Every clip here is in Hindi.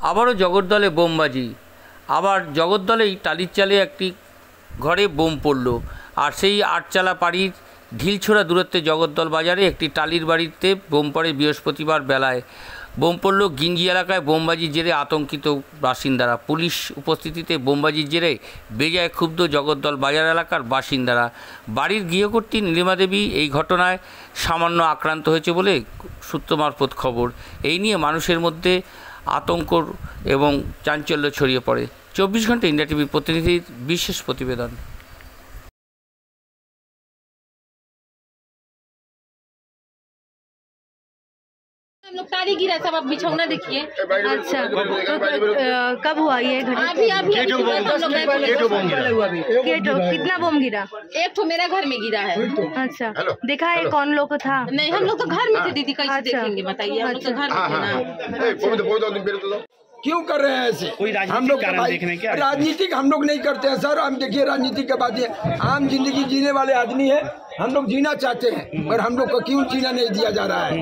আবারও জগদ্দলে বোমবাজি। আবার জগদ্দলেই টালির চালে একটি ঘরে বোম পড়ল। আর সেই আটচালা পাড়ির ঢিলছোড়া দূরত্বে জগদ্দল বাজারে একটি টালির বাড়িতে বোম পড়ে বৃহস্পতিবার বেলায়। বোম পড়ল গিঞ্জি এলাকায়। বোমবাজির জেরে আতঙ্কিত বাসিন্দারা। পুলিশ উপস্থিতিতে বোমবাজির জেরে বেজায় ক্ষুব্ধ জগদ্দল বাজার এলাকার বাসিন্দারা। বাড়ির গৃহকর্ত্রী নীলিমা দেবী এই ঘটনায় সামান্য আক্রান্ত হয়েছে বলে সূত্র মারফত খবর। এই নিয়ে মানুষের মধ্যে আতঙ্ক এবং চাঞ্চল্য ছড়িয়ে পড়ে। 24 ঘন্টা ইন্ডিয়া টিভির প্রতিনিধির বিশেষ প্রতিবেদন। हम लोग तारी गिरा सब, आप बिछौना देखिए। अच्छा, तो कब हुआ ये घटना? अभी अभी कितना बम गिरा? एक तो मेरा घर में गिरा है। अच्छा, देखा है कौन लोग था? नहीं, हम लोग तो घर में थे दीदी, कैसे देखेंगे बताइए, हम लोग तो घर में थे ना। क्यों कर रहे हैं ऐसे? कोई राजनीतिक कारण देखने क्या? राजनीतिक हम लोग नहीं करते हैं सर। हम देखिए राजनीति के बाद ये आम जिंदगी जीने वाले आदमी है, हम लोग जीना चाहते हैं, पर हम लोग को क्यों जीना नहीं दिया जा रहा है?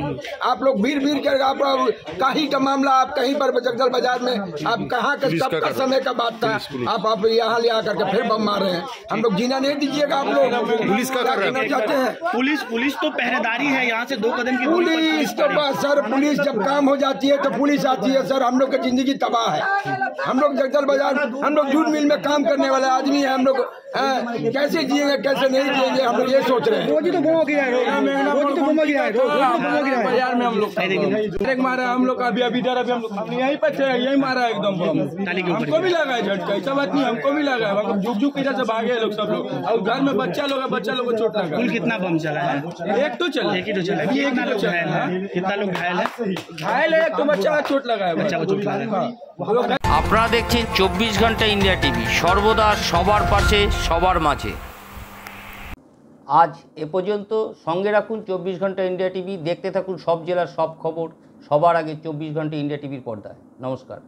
आप लोग भीड़ कर आप कहीं का मामला, आप कहीं पर जगदल बाजार में आप कहाँ का कब का समय का बात था, आप यहाँ ले आकर के फिर बम मार रहे हैं। हम लोग जीना नहीं दीजिएगा। आप लोग पुलिस का करना चाहते हैं? पुलिस तो पहरेदारी है, यहाँ से 2 कदम की पुलिस तो बस सर, पुलिस जब काम हो जाती है तो पुलिस आती है सर। हम लोग की जिंदगी तबाह है। हम लोग जगदल बाजार, हम लोग जूट मिल में काम करने वाले आदमी है। हम लोग कैसे जिएंगे कैसे नहीं जिएंगे, हम लोग ये सोच रहे हैं। रोजी तो बम हो गया है, रोजी तो बम हो गया है, बाजार में हम लोग मारा। हम लोग अभी इधर अभी हम लोग यहीं पर थे, यही मारा एकदम बम। हमको भी लगा है झटका, ऐसा बात नहीं, हमको भी लगा है। झुक इधर से भागे लोग सब लोग, और घर में बच्चा लोग को चोट लगा। कुल कितना बम चला है? एक तो चला, एक ही तो चला। कितना लोग घायल है? कितना लोग घायल है? घायल है, एक तो बच्चा चोट लगा है, बच्चा को चोट लगा है। আপনারা দেখছেন 24 ঘন্টা ইন্ডিয়া টিভি, সর্বদা সবার পাশে সবার মাঝে। আজ এ পর্যন্ত। সঙ্গে রাখুন 24 ঘন্টা ইন্ডিয়া টিভি। দেখতে থাকুন সব জেলার সব খবর সবার আগে 24 ঘন্টা ইন্ডিয়া টিভির পর্দায়। নমস্কার।